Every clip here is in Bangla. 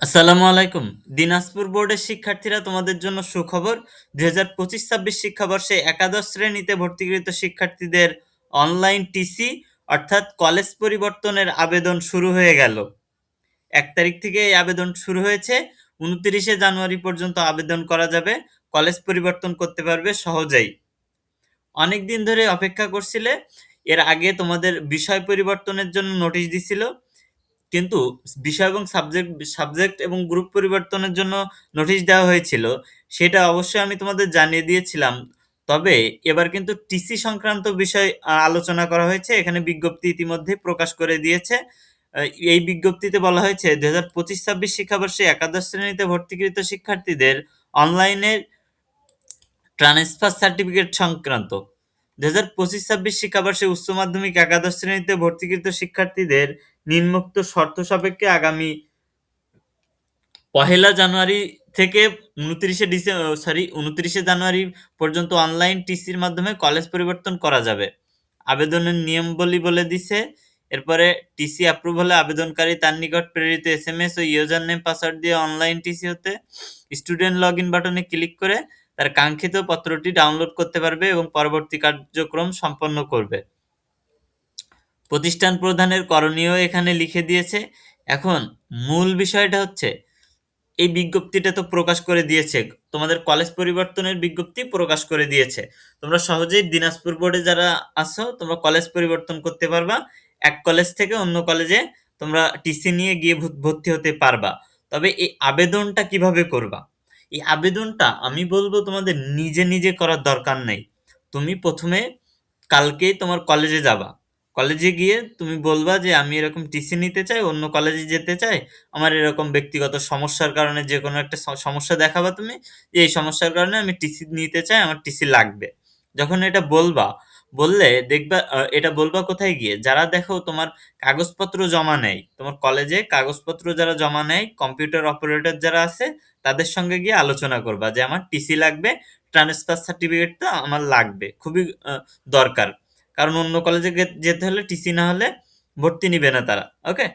আসসালামু আলাইকুম। দিনাজপুর বোর্ডের শিক্ষার্থীরা তোমাদের জন্য সুখবর। ২০২৫-২৬ শিক্ষাবর্ষে একাদশ শ্রেণীতে ভর্তিকৃত শিক্ষার্থীদের অনলাইন টিসি অর্থাৎ কলেজ পরিবর্তনের আবেদন শুরু হয়ে গেল। ১ তারিখ থেকে এই আবেদন শুরু হয়েছে। ২৯শে জানুয়ারি পর্যন্ত আবেদন করা যাবে। কলেজ পরিবর্তন করতে পারবে সহজেই। অনেকদিন ধরে অপেক্ষা করছিলে। এর আগে তোমাদের বিষয় পরিবর্তনের জন্য নোটিশ দিছিল। কিন্তু বিষয় এবং সাবজেক্ট এবং গ্রুপ পরিবর্তনের জন্য নোটিশ দেওয়া হয়েছিল। সেটা অবশ্যই আমি তোমাদের জানিয়ে দিয়েছিলাম। তবে এবার কিন্তু টিসি সংক্রান্ত বিষয় আলোচনা করা হয়েছে। এখানে বিজ্ঞপ্তি ইতিমধ্যেই প্রকাশ করে দিয়েছে। আ এই বিজ্ঞপ্তিতে বলা হয়েছে ২০২৫-২৬ শিক্ষাবর্ষে একাদশ শ্রেণীতে ভর্তিকৃত শিক্ষার্থীদের অনলাইনে ট্রান্সফার সার্টিফিকেট সংক্রান্ত ২০২৫-২৬ শিক্ষাবর্ষে উচ্চ মাধ্যমিক একাদশ শ্রেণীতে ভর্তিকৃত শিক্ষার্থীদের নিম্নোক্ত শর্ত সাপেক্ষে আগামী ১লা জানুয়ারি থেকে ২৯শে জানুয়ারি পর্যন্ত অনলাইন টিসির মাধ্যমে কলেজ পরিবর্তন করা যাবে। আবেদনের নিয়মাবলী বলে দিছে। এরপরে টিসি অ্যাপ্রুভ হলে আবেদনকারী তার নিকট প্রেরিত এসএমএস ও ইউজার নেম পাসওয়ার্ড দিয়ে অনলাইন টিসি হতে স্টুডেন্ট লগইন বাটনে ক্লিক করে তার কাঙ্ক্ষিত পত্রটি ডাউনলোড করতে পারবে এবং পরবর্তী কার্যক্রম সম্পন্ন করবে। প্রতিষ্ঠান প্রধানের করণীয় এখানে লিখে দিয়েছে। এখন মূল বিষয়টা হচ্ছে এই বিজ্ঞপ্তিটা তো প্রকাশ করে দিয়েছে। তোমাদের কলেজ পরিবর্তনের বিজ্ঞপ্তি প্রকাশ করে দিয়েছে। তোমরা সহজেই দিনাজপুর বোর্ডে যারা আছো তোমরা কলেজ পরিবর্তন করতে পারবা। এক কলেজ থেকে অন্য কলেজে তোমরা টিসি নিয়ে গিয়ে ভর্তি হতে পারবা। তবে এই আবেদনটা কিভাবে করবা? এই আবেদনটা আমি বলবো তোমাদের নিজে করার দরকার নেই। তুমি ১ম এ কালকেই তোমার কলেজে যাবা। কলেজে গিয়ে তুমি বলবা যে আমি এরকম টিসি নিতে চাই, অন্য কলেজে যেতে চাই। আমার এরকম ব্যক্তিগত সমস্যার কারণে যেকোনো একটা সমস্যা দেখাবা তুমি। যে এই সমস্যার কারণে আমি টিসি নিতে চাই, আমার টিসি লাগবে। যখন এটা বলবা, বললে দেখবা এটা বলবা কোথায় গিয়ে? যারা দেখো তোমার কাগজপত্র জমা নেয়, তোমার কলেজে কাগজপত্র যারা জমা নেয়, কম্পিউটার অপারেটর যারা আছে তাদের সঙ্গে গিয়ে আলোচনা করবা যে আমার টিসি লাগবে, ট্রান্সফার সার্টিফিকেটটা আমার লাগবে। খুবই দরকার। কারণ অন্য কলেজে যেতে হলে টিসি না হলে ভর্তি নিবে না তারা। ওকে?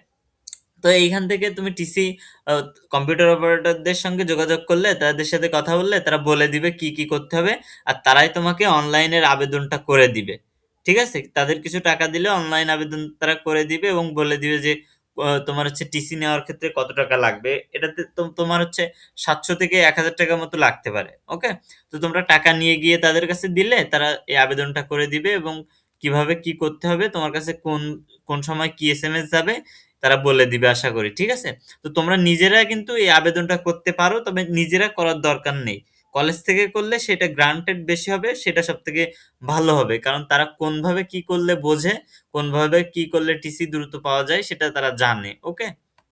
তো এইখান থেকে তুমি টিসি আ কম্পিউটার অপারেটরদের সঙ্গে যোগাযোগ করলে, তাদের সাথে কথা বললে তারা বলে দিবে কি করতে হবে। আর তারাই তোমাকে অনলাইনের আবেদনটা করে দিবে। ঠিক আছে? তাদের কিছু টাকা দিলে অনলাইন আবেদন তারা করে দিবে এবং বলে দিবে যে তোমার হচ্ছে টিসি নেওয়ার ক্ষেত্রে কত টাকা লাগবে। এটাতে তোমার হচ্ছে ৭০০ থেকে ৳১,০০০ মতো লাগতে পারে। ওকে? তো তোমরা টাকা নিয়ে গিয়ে তাদের কাছে দিলে তারা এই আবেদনটা করে দিবে এবং কিভাবে কি করতে হবে, তোমার কাছে কোন সময় কি এসএমএস যাবে তারা বলে দিবে আশা করি। ঠিক আছে? তো তোমরা নিজেরা কিন্তু এই আবেদনটা করতে পারো। তবে নিজেরা করার দরকার নেই। কলেজ থেকে করলে সেটা গ্রান্টেড বেশি হবে, সেটা সবথেকে ভালো হবে। কারণ তারা কোনভাবে কি করলে বোঝে, কোনভাবে কি করলে টিসি দ্রুত পাওয়া যায় সেটা তারা জানে। ওকে?